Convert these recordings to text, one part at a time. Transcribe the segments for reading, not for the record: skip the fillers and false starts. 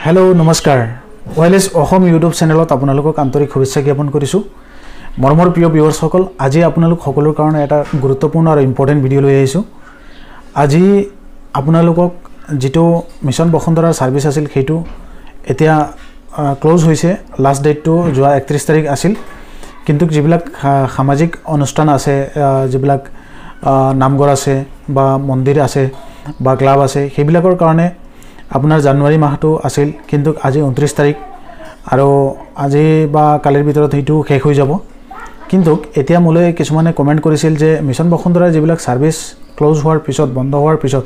hello नमस्कार wireless Ahom YouTube चैनलत आपनालोকক आंतरिक शुभेच्छा ज्ञापन करिछु मरমৰ প্ৰিয় ভিউয়াৰ্স সকল আজি আপোনালোক সকলৰ কাৰণে এটা গুৰুত্বপূৰ্ণ আৰু ইম্পৰ্টেন্ট ভিডিও লৈ আহিছো আজি আপোনালোকক যেটো মিশন বসুন্ধৰাৰ সাৰ্ভিস আছিল হেতু এতিয়া ক্লোজ হৈছে লাষ্ট ডেট টু যোৱা 31 তাৰিখ আছিল কিন্তু যিবিলাক সামাজিক অনুষ্ঠান আছে যিবিলাক নামঘৰ আছে বা মন্দিৰ আছে বা ক্লাব আছে সেইবিলাকৰ কাৰণে আপোনাৰ জানুৱাৰী মাহটো আছিল কিন্তু আজি 29 তাৰিখ আৰু আজি বা কালিৰ ভিতৰত হেতু শেষ হৈ যাব কিন্তু এতিয়া মোলৈ কিছুমানে কমেন্ট কৰিছিল যে মিশন বসুন্ধৰাৰ যিবিলাক সাৰ্ভিস ক্লোজ হোৱাৰ পিছত বন্ধ হোৱাৰ পিছত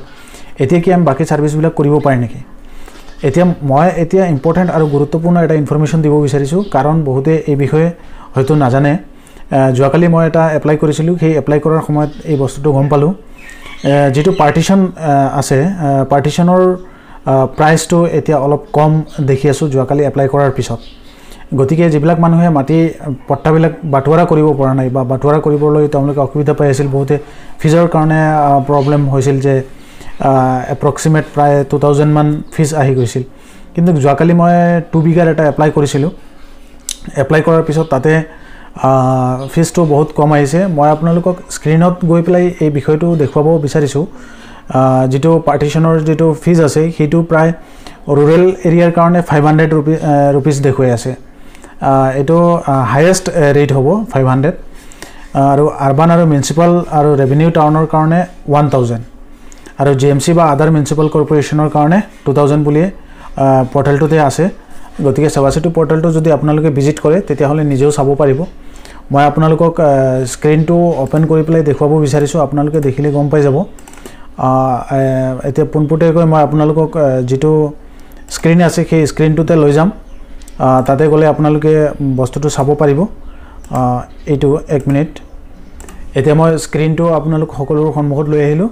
এতিয়া কি আমি বাকি সাৰ্ভিস বিলাক কৰিব পাৰি নেকি এতিয়া মই এতিয়া ইম্পৰ্টেন্ট আৰু গুৰুত্বপূৰ্ণ এটা ইনফৰমেশন দিব বিচাৰিছো কাৰণ বহুতে এই বিষয়ে হয়তো নাজানে যোৱাকালি মই এটা এপ্লাই কৰিছিলো সেই এপ্লাই কৰাৰ সময়ত এই বস্তুটো গম পালো যেটো পাৰ্টিশন আছে পাৰ্টিশনৰ प्राइस तो एतिया अलप कम देखि आसु जोकाली एप्लाई करार पिছত गतिके जिबिलाक मानुहे माटी पट्टाबिलाक बाटुवारा करिब পৰা নাই বা बाटुवारा কৰিবলৈ তেওঁলোকে অসুবিধা পাই আছিল বহুতে ফিজৰ কাৰণে প্ৰবলেম হৈছিল যে এপ্ৰক্সিমেট প্ৰায় 2000 মান ফিজ আহি গৈছিল কিন্তু যোকালি মই 2 বিঘাৰ এটা এপ্লাই কৰিছিলো এপ্লাই কৰাৰ পিছত তাতে ফিজটো বহুত কম আহিছে মই আপোনালোকক স্ক্ৰিনত গৈ পেলাই এই বিষয়টো দেখুৱাব বিচাৰিছো যেটো পাৰ্টিশনৰ যেটো ফিজ আছে হেতু প্ৰায় ৰুৰাল এৰিয়াৰ কাৰণে 500 रुपीस দেখুৱাই আছে এটো হাইয়েষ্ট ৰেট হ'ব 500 আৰু আৰবান আৰু মিউনিসিপাল আৰু ৰেভিনিউ টাউনৰ কাৰণে 1000 আৰু জিএমসি বা আদাৰ মিউনিসিপাল কৰ্পোৰেচনৰ কাৰণে 2000 বুলি পোৰ্টেলটোতে আছে গতিকে সবাসিটো পোৰ্টেলটো যদি আপোনালোকে ভিজিট কৰে তেতিয়া হলে নিজেও চাব পাৰিব মই আপোনালোকক স্ক্ৰিনটো ওপেন কৰি পেলাই দেখুৱাব বিচাৰিছো আপোনালোকে দেখিলে গম পাই যাব এতিয়া পুনপুটে কৈ মই আপোনালোকক যেটো স্ক্ৰিন আছে সেই স্ক্ৰিনটোতে লৈ যাম তাতে গলে আপোনালোকে বস্তুটো চাব পাৰিব এটো 1 মিনিট এতিয়া মই স্ক্ৰিনটো আপোনালোক সকলোৰ সন্মুখত লৈ আহিলো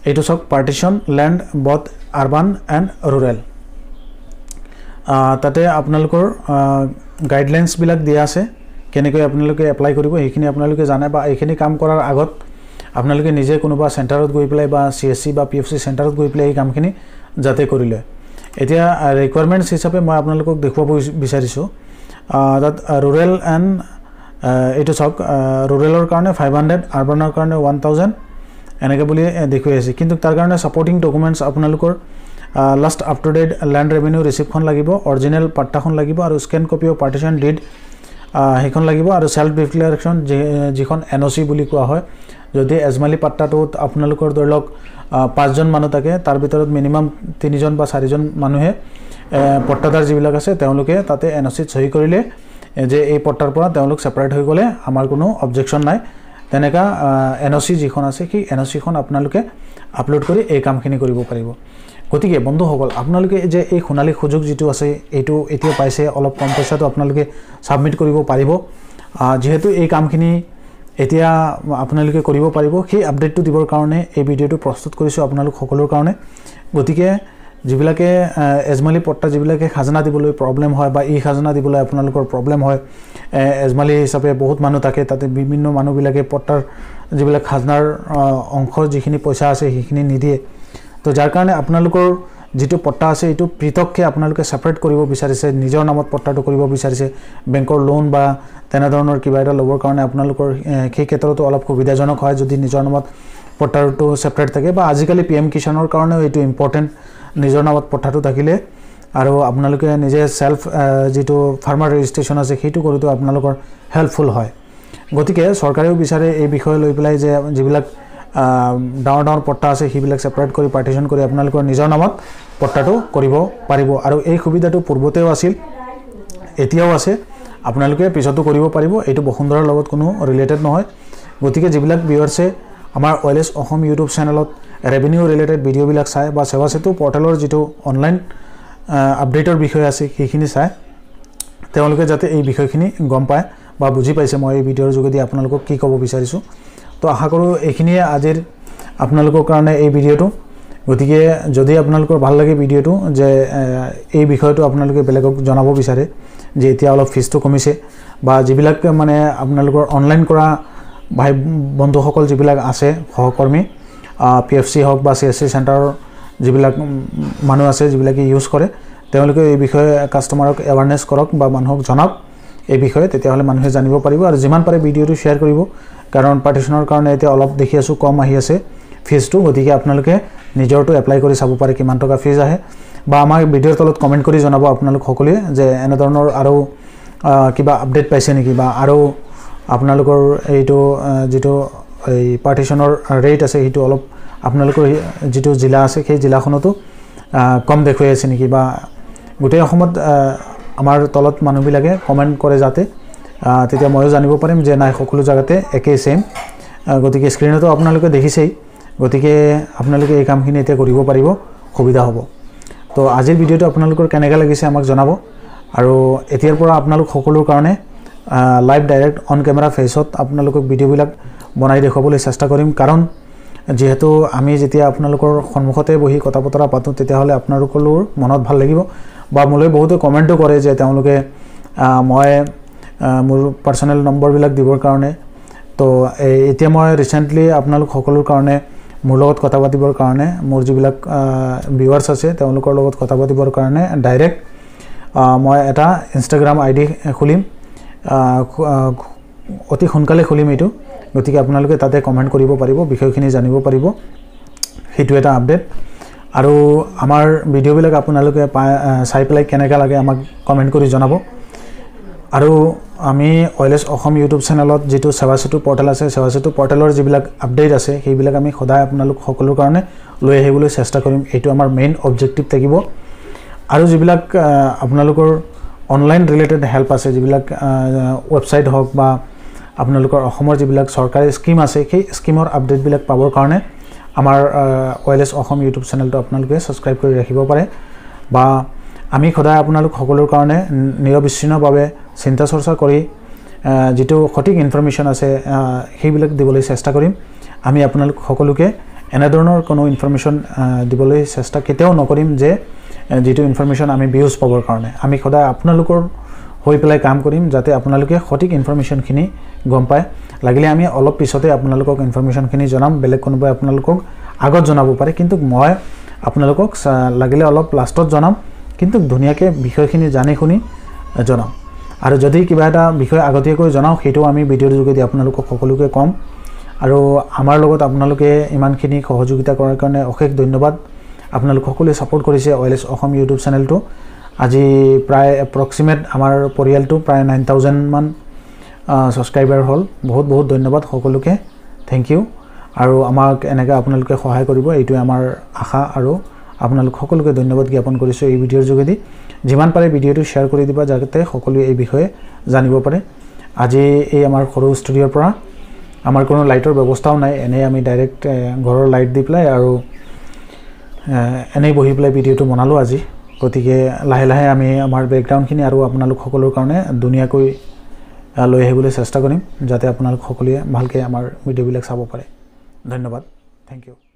এটো সক partition land both urban and rural তাতে আপোনালোকৰ গাইডলাইনস বিলাক দিয়া আছে কেনেকৈ আপোনালোকে এপ্লাই কৰিব এইখিনি আপোনালোকে জানে বা এইখিনি কাম কৰাৰ আগত আপোনালোকে নিজে কোনোবা সেন্টাৰত গৈ পেলাই বা সিএসসি বা পিএফসি সেন্টাৰত গৈ পেলাই এই কামখিনি যাতে কৰিলে এতিয়া ৰিকোয়াৰমেন্টস হিচাপে মই আপোনালোকক দেখুৱাব বিচাৰিছো that rural and এটো সক ৰুৰালৰ কাৰণে 500 আৰবানৰ কাৰণে 1000 এনেকে বুলি দেখুৱাই আছে কিন্তু তাৰ কাৰণে সাপোৰ্টিং ডকুমেন্টস আপোনালোকৰ last up to date land revenue ৰিসিপ্টখন লাগিব অৰিজিনাল পাট্টাখন লাগিব আৰু scan copy of partition deed হেখন লাগিব আৰু সেলফ ডিক্লেৰেশন যিখন এনওসি বুলি কোৱা হয় যদি এজমালি পাট্টাটোত আপোনালোকৰ দৰলক 5 জন মানুহ থাকে তাৰ ভিতৰত মিনিমাম 3 জন বা 4 জন মানুহে পট্টাদাৰ যিবিলাক আছে তেওঁলোকে তাতে এনওসি সহি কৰিলে যে এই পট্টাৰ পৰা তেওঁলোক সেপাৰেট হৈ গলে আমাৰ কোনো অবজেকশন নাই তেনেকা এনওসি যিখন আছে কি এনওসিখন আপোনালোকে আপলোড কৰি এই কামখিনি কৰিব পাৰিব গতিকে বন্ধুসকল আপোনালোকে যে এই খুনালি সুযোগ যেটো আছে এটো এতিয়া পাইছে অলপ কম পইচাটো আপোনালোকে সাবমিট কৰিব পাৰিব যেহেতু এই কামখিনি এতিয়া আপোনালোকে কৰিব পাৰিব সেই আপডেটটো দিবৰ কাৰণে এই ভিডিওটো প্ৰস্তুত কৰিছো আপোনালোক সকলৰ কাৰণে গতিকে যিবিলাকে এজমালি পট্টা যিবিলাকে খাজনা দিবলৈ প্ৰবলেম হয় বা ই খাজনা দিবলৈ আপোনালোকৰ প্ৰবলেম হয় এজমালি হিচাপে বহুত মানুহ থাকে তাতে বিভিন্ন মানুহবিলাকে পট্টাৰ যিবিলাক খাজনাৰ অংশ যিখিনি পইচা আছে সেইখিনি নিদিয়ে তো যাৰ কাৰণে আপোনালোকৰ যেটো পট্টা আছে এটো পৃথককে আপোনালোকে সেপাৰেট কৰিব বিচাৰিছে নিজৰ নামত পট্টাটো কৰিব বিচাৰিছে বেংকৰ লোন বা তেনে ধৰণৰ কিবা এটা লবৰ কাৰণে আপোনালোকৰ কি ক্ষেত্ৰতো অলপ সুবিধাজনক হয় যদি নিজৰ নামত পট্টাটো সেপাৰেট থাকে বা আজিকালি পিএম কিষানৰ কাৰণে এটো ইম্পৰ্টেন্ট নিজৰ নামত পট্টাটো থাকিলে আৰু আপোনালোকে নিজে সেলফ যেটো ফাৰ্মাৰ ৰেজিষ্ট্ৰেচন আছে হেতু কৰিতো আপোনালোকৰ হেল্পফুল হয় গতিকে চৰকাৰেও বিচাৰে এই বিষয় লৈ পেলাই যে যিবিলাক ডাউন পট্টা আছে হিবিলাক সেপাৰেট কৰি পাৰ্টিশন কৰি আপোনালোকৰ নিজৰ নামত পট্টাটো কৰিব পাৰিব আৰু এই সুবিধাটো পূৰ্বতেও আছিল এতিয়াও আছে আপোনালোকে পিছতো কৰিব পাৰিব এটো বসুন্ধৰাৰ লগত কোনো ৰিলেটেড নহয় গতিকে যিবিলাক ভিউয়াৰ্সে আমাৰ ওয়াইলেস অসম ইউটিউব চেনেলত ৰেভিনিউ ৰিলেটেড ভিডিও বিলাক চাই বা সেৱা সেতু পোৰ্টেলৰ যেটো অনলাইন আপডেটৰ বিষয় আছে সেইখিনি চাই তেওঁলোকে যাতে এই বিষয়খিনি গম পায় বা বুজি পাইছে মই এই ভিডিওৰ যোগেদি আপোনালোকক কি ক'ব বিচাৰিছো তো আশা কৰো এইখিনিয়ে আজিৰ আপোনালোকৰ কাৰণে এই ভিডিওটো গতিকে যদি আপোনালোকৰ ভাল লাগে ভিডিওটো যে এই বিষয়টো আপোনালোকে বেলেগক জনাব বিচাৰে যে এতিয়া অলপ ফিজটো কমিছে বা যিবিলাক মানে আপোনালোকৰ অনলাইন কৰা ভাই বন্ধুসকল যিবিলাক আছে সহকৰ্মী পিএফসি হক বা সিএসসি সেন্টাৰৰ যিবিলাক মানুহ আছে যিবিলাকে ইউজ কৰে তেওঁলোকে এই বিষয়ে কাষ্টমাৰক এৱাৰনেছ কৰক বা মানুহক জনাওক এই বিষয়ে তেতিয়াহ'লে মানুহে জানিব পাৰিব আৰু যিমান পাৰে ভিডিঅ'টো শ্বেয়াৰ কৰিব কাৰণ পাৰ্টিশ্যনৰ কাৰণে এতিয়া অলপ দেখি আছোঁ কম আহি আছে ফিজটো গতিকে আপোনালোকে নিজৰটো এপ্লাই কৰি চাব পাৰে কিমান টকা ফিজ আহে বা আমাৰ ভিডিঅ'ৰ তলত কমেণ্ট কৰি জনাব আপোনালোক সকলোৱে যে এনেধৰণৰ আৰু কিবা আপডেট পাইছে নেকি বা আৰু আপোনালোকৰ এইটো যেটো এই পাৰ্টিশ্যনৰ ৰেট আছে সেইটো অলপ আপোনালোকৰ যেটো জিলা আছে সেই জিলাখনতো কম দেখুৱাই আছে নেকি বা গোটেই অসমত আমাৰ তলত মানুহবিলাকে কমেণ্ট কৰে যাতে তেতিয়া ময়ো জানিব পাৰিম যে নাই সকলো জায়গাতে একেই সেম গতিকে স্ক্ৰিনতো আপোনালোকে দেখিছেই গতিকে আপোনালোকে এই কামখিনি এতিয়া কৰিব পাৰিব সুবিধা হ'ব তো আজিৰ ভিডিঅ'টো আপোনালোকৰ কেনেকৈ লাগিছে আমাক জনাব আৰু এতিয়াৰ পৰা আপোনালোক সকলোৰ কাৰণে লাইভ ডাইৰেক্ট অন কেমেৰা ফেচত আপোনালোকক ভিডিঅ'বিলাক বনাই দেখুৱাবলৈ চেষ্টা কৰিম কাৰণ যেহেতু আমি যেতিয়া আপোনালোকৰ সন্মুখতে বহি কথা বতৰা পাতোঁ তেতিয়াহ'লে আপোনালোকৰ মনত ভাল লাগিব বা মোলৈ বহুতে কমেণ্টো কৰে যে তেওঁলোকে মই মোৰ পাৰ্চনেল নম্বৰবিলাক দিবৰ কাৰণে তো এতিয়া মই ৰিচেণ্টলি আপোনালোক সকলোৰ কাৰণে মোৰ লগত কথা পাতিবৰ কাৰণে মোৰ যিবিলাক ভিউৱাৰ্ছ আছে তেওঁলোকৰ লগত কথা পাতিবৰ কাৰণে ডাইৰেক্ট মই এটা ইনষ্টাগ্ৰাম আইডি খুলিম অতি সোনকালে খুলিম এইটো গতিকে আপোনালোকে তাতে কমেণ্ট কৰিব পাৰিব বিষয়খিনি জানিব পাৰিব সেইটো এটা আপডেট আৰু আমাৰ ভিডিঅ'বিলাক আপোনালোকে চাই পেলাই কেনেকৈ লাগে আমাক কমেণ্ট কৰি জনাব আৰু আমি ওয়েলএছ অসম ইউটিউব চেনেলত যেটো সেৱা সেতু পৰ্টেল আছে সেৱা সেতু পৰ্টেলৰ যিবিলাক আপডেট আছে সেইবিলাক আমি সদায় আপোনালোক সকলোৰ কাৰণে লৈ আহিবলৈ চেষ্টা কৰিম এইটো আমাৰ মেইন অবজেক্টিভ থাকিব আৰু যিবিলাক আপোনালোকৰ অনলাইন ৰিলেটেড হেল্প আছে যিবিলাক ৱেবছাইট হওক বা আপোনালোকৰ অসমৰ যিবিলাক চৰকাৰী স্কিম আছে সেই স্কিমৰ আপডেটবিলাক পাবৰ কাৰণে আমাৰ ওয়েলএছ অসম ইউটিউব চেনেলটো আপোনালোকে সাবস্ক্ৰাইব কৰি ৰাখিব পাৰে বা আমি সদায় আপোনালোক সকলোৰ কাৰণে নিৰবিচ্ছিন্নভাৱে চিন্তা চৰ্চা কৰি যেটো সঠিক ইনফৰমেশ্যন আছে সেইবিলাক দিবলৈ চেষ্টা কৰিম আমি আপোনালোক সকলোকে এনেধৰণৰ কোনো ইনফৰমেশ্যন দিবলৈ চেষ্টা কেতিয়াও নকৰিম যে যেটো ইনফৰমেশ্যন আমি ভিউজ পাবৰ কাৰণে আমি সদায় আপোনালোকৰ হৈ পেলাই কাম কৰিম যাতে আপোনালোকে সঠিক ইনফৰমেশ্যনখিনি গম পায় লাগিলে আমি অলপ পিছতে আপোনালোকক ইনফৰমেশ্যনখিনি জনাম বেলেগ কোনোবাই আপোনালোকক আগত জনাব পাৰে কিন্তু মই আপোনালোকক লাগিলে অলপ লাষ্টত জনাম কিন্তু ধুনীয়াকৈ বিষয়খিনি জানি শুনি জনাম আৰু যদি কিবা এটা বিষয় আগতীয়াকৈ জনাও সেইটো আমি ভিডিঅ'ৰ যোগেদি আপোনালোকক সকলোকে কম আৰু আমাৰ লগত আপোনালোকে ইমানখিনি সহযোগিতা কৰাৰ কাৰণে অশেষ ধন্যবাদ আপোনালোক সকলোৱে সাপোৰ্ট কৰিছে ওয়েলএছ অসম ইউটিউব চেনেলটো আজি প্ৰায় এপ্ৰক্সিমেট আমাৰ পৰিয়ালটো প্ৰায় 9000 মান সাবস্ক্ৰাইবাৰ হ'ল বহুত বহুত ধন্যবাদ সকলোকে থ্যাংক ইউ আৰু আমাক এনেকৈ আপোনালোকে সহায় কৰিব এইটো আমাৰ আশা আৰু আপোনালোক সকলোকে ধন্যবাদ জ্ঞাপন কৰিছো এই ভিডিঅ'ৰ যোগেদি যিমান পাৰে ভিডিঅ'টো শ্বেয়াৰ কৰি দিবা যাতে সকলোৱে এই বিষয়ে জানিব পাৰে আজি এই আমাৰ সৰু ষ্টুডিঅ'ৰ পৰা আমাৰ কোনো লাইটৰ ব্যৱস্থাও নাই এনে আমি ডাইৰেক্ট ঘৰৰ লাইট দি পেলাই আৰু এনে বহি পেলাই ভিডিঅ'টো বনালো আজি গতিকে লাহে লাহে আমি আমাৰ বেকগ্ৰাউণ্ডখিনি আৰু আপোনালোক সকলোৰ কাৰণে ধুনীয়াকৈ লৈ আহিবলৈ চেষ্টা কৰিম যাতে আপোনালোক সকলোৱে ভালকৈ আমাৰ ভিডিঅ'বিলাক চাব পাৰে ধন্যবাদ থ্যাংক ইউ